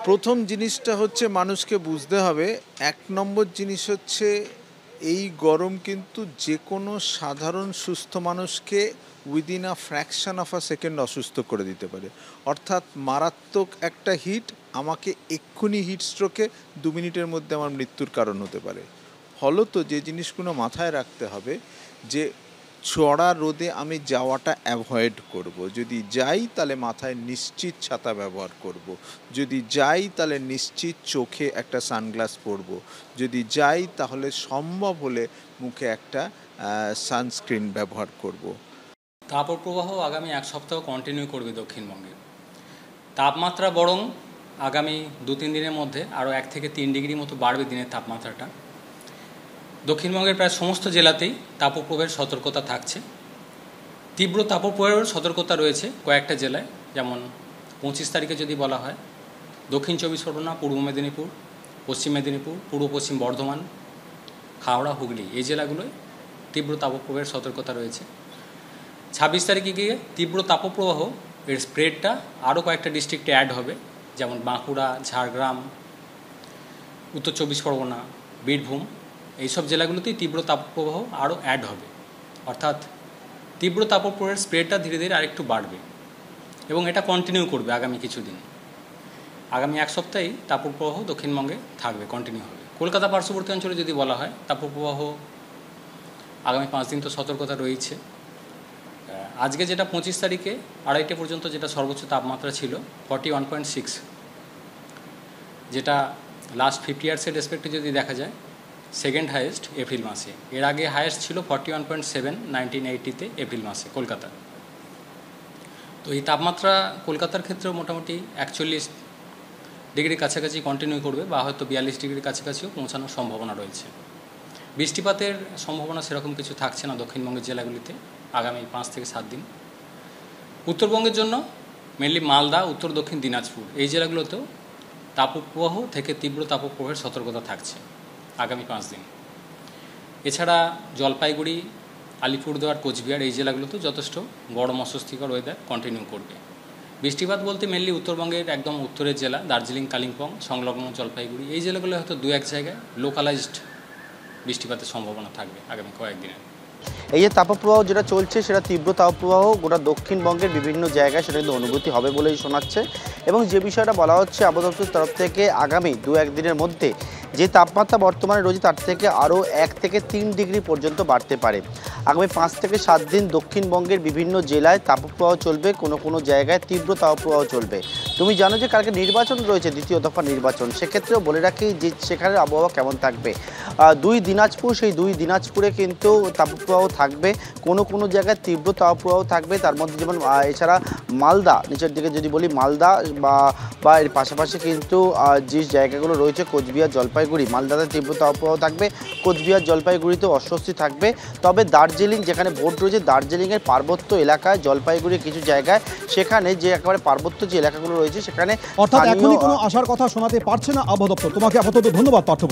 প্রথম জিনিসটা হচ্ছে মানুষকে বুঝতে হবে, এক নম্বর জিনিস হচ্ছে এই গরম কিন্তু যে কোনো সাধারণ সুস্থ মানুষকে within a fraction of a second অসুস্থ করে দিতে পারে। অর্থাৎ মারাত্মক একটা হিট আমাকে এক্ষুনি হিট স্ট্রোকে 2 মিনিটের মধ্যে আমার মৃত্যুর কারণ হতে পারে। ফলত যে জিনিসগুলো মাথায় রাখতে হবে যে চড়া রোদে আমি যাওয়াটা অ্যাভয়েড করব। যদি যাই তাহলে মাথায় নিশ্চিত ছাতা ব্যবহার করব। যদি যাই তাহলে নিশ্চিত চোখে একটা সানগ্লাস পরব। যদি যাই তাহলে সম্ভব হলে মুখে একটা সানস্ক্রিন ব্যবহার করব। তাপপ্রবাহ আগামী এক সপ্তাহ কন্টিনিউ করবে দক্ষিণবঙ্গে। তাপমাত্রা বরং আগামী 2-3 দিনের মধ্যে আরও 1 থেকে 3 ডিগ্রি মতো বাড়বে দিনের তাপমাত্রাটা। দক্ষিণবঙ্গের প্রায় সমস্ত জেলাতেই তাপপ্রবাহের সতর্কতা থাকছে। তীব্র তাপপ্রবাহের সতর্কতা রয়েছে কয়েকটা জেলায়, যেমন 25 তারিখে যদি বলা হয় দক্ষিণ 24 পরগনা, পূর্ব মেদিনীপুর, পশ্চিম মেদিনীপুর, পূর্ব পশ্চিম বর্ধমান, হাওড়া, হুগলি, এই জেলাগুলোয় তীব্র তাপপ্রবাহের সতর্কতা রয়েছে। 26 তারিখে গিয়ে তীব্র তাপপ্রবাহ এর স্প্রেডটা আরও কয়েকটা ডিস্ট্রিক্টে অ্যাড হবে, যেমন বাঁকুড়া, ঝাড়গ্রাম, উত্তর 24 পরগনা, বীরভূম, এইসব জেলাগুলোতেই তীব্র তাপপ্রবাহ আরও অ্যাড হবে। অর্থাৎ তীব্র তাপপ্রবাহের স্প্রেডটা ধীরে ধীরে আরেকটু বাড়বে এবং এটা কন্টিনিউ করবে আগামী কিছুদিন। আগামী এক সপ্তাহেই তাপপ্রবাহ দক্ষিণবঙ্গে থাকবে, কন্টিনিউ হবে। কলকাতা পার্শ্ববর্তী অঞ্চলে যদি বলা হয় তাপপ্রবাহ আগামী 5 দিন তো সতর্কতা রয়েছে। আজকে যেটা 25 তারিখে 2:30 পর্যন্ত যেটা সর্বোচ্চ তাপমাত্রা ছিল 41.6, যেটা লাস্ট 50 ইয়ার্সের রেসপেক্টে যদি দেখা যায় সেকেন্ড হাইয়েস্ট এপ্রিল মাসে। এর আগে হাইয়েস্ট ছিল 41.7 1980-তে এপ্রিল মাসে কলকাতা। তো এই তাপমাত্রা কলকাতার ক্ষেত্রেও মোটামুটি 41 ডিগ্রির কাছাকাছি কন্টিনিউ করবে, বা হয়তো 42 ডিগ্রির কাছাকাছিও পৌঁছানোর সম্ভাবনা রয়েছে। বৃষ্টিপাতের সম্ভাবনা সেরকম কিছু থাকছে না দক্ষিণবঙ্গের জেলাগুলিতে আগামী 5 থেকে 7 দিন। উত্তরবঙ্গের জন্য মেনলি মালদা, উত্তর দক্ষিণ দিনাজপুর, এই জেলাগুলোতেও তাপপ্রবাহ থেকে তীব্র তাপপ্রবাহের সতর্কতা থাকছে আগামী 5 দিন। এছাড়া জলপাইগুড়ি, আলিপুরদুয়ার, কোচবিহার, এই জেলাগুলোতেও যথেষ্ট গরম অস্বস্তিকর ওয়েদার কন্টিনিউ করবে। বৃষ্টিপাত বলতে মেনলি উত্তরবঙ্গের একদম উত্তরের জেলা দার্জিলিং, কালিম্পং, সংলগ্ন জলপাইগুড়ি, এই জেলাগুলো হয়তো 2-1 জায়গায় লোকালাইজড বৃষ্টিপাতের সম্ভাবনা থাকবে আগামী কয়েকদিনে। এই যে তাপপ্রবাহ যেটা চলছে সেটা তীব্র তাপপ্রবাহ গোটা দক্ষিণবঙ্গের বিভিন্ন জায়গায় সেটা কিন্তু অনুভূতি হবে বলেই শোনাচ্ছে। এবং যে বিষয়টা বলা হচ্ছে আবহাওয়া দপ্তরের তরফ থেকে আগামী 2-1 দিনের মধ্যে যে তাপমাত্রা বর্তমানে রয়েছে তার থেকে আরও 1 থেকে 3 ডিগ্রি পর্যন্ত বাড়তে পারে। আগামী 5 থেকে 7 দিন দক্ষিণবঙ্গের বিভিন্ন জেলায় তাপপ্রবাহ চলবে, কোনো কোনো জায়গায় তীব্র তাপপ্রবাহ চলবে। তুমি জানো যে কালকে নির্বাচন রয়েছে, দ্বিতীয় দফা নির্বাচন, সেক্ষেত্রেও বলে রাখি যে সেখানের আবহাওয়া কেমন থাকবে। 2 দিনাজপুর, সেই 2 দিনাজপুরে কিন্তু তাপপ্রবাহ থাকবে, কোনো কোনো জায়গায় তীব্র তাপপ্রবাহ থাকবে। তার মধ্যে যেমন এছাড়া মালদা, নিচের দিকে যদি বলি মালদা বা এর পাশাপাশি কিন্তু যে জায়গাগুলো রয়েছে কোচবিহার, জলপাইগুড়ি, মালদাতে তীব্র তাপপ্রবাহ থাকবে, কোচবিহার, জলপাইগুড়িতেও অস্বস্তি থাকবে। তবে দার্জিলিং, যেখানে ভোট রয়েছে, দার্জিলিংয়ের পার্বত্য এলাকায়, জলপাইগুড়ির কিছু জায়গায়, সেখানে যে একেবারে পার্বত্য যে এলাকাগুলো রয়েছে সেখানে অর্থাৎ এখনই কোনো আসার কথা শোনাতে পারছে না আবহাওয়া দপ্তর। তোমাকে আপাতত ধন্যবাদ পার্থ।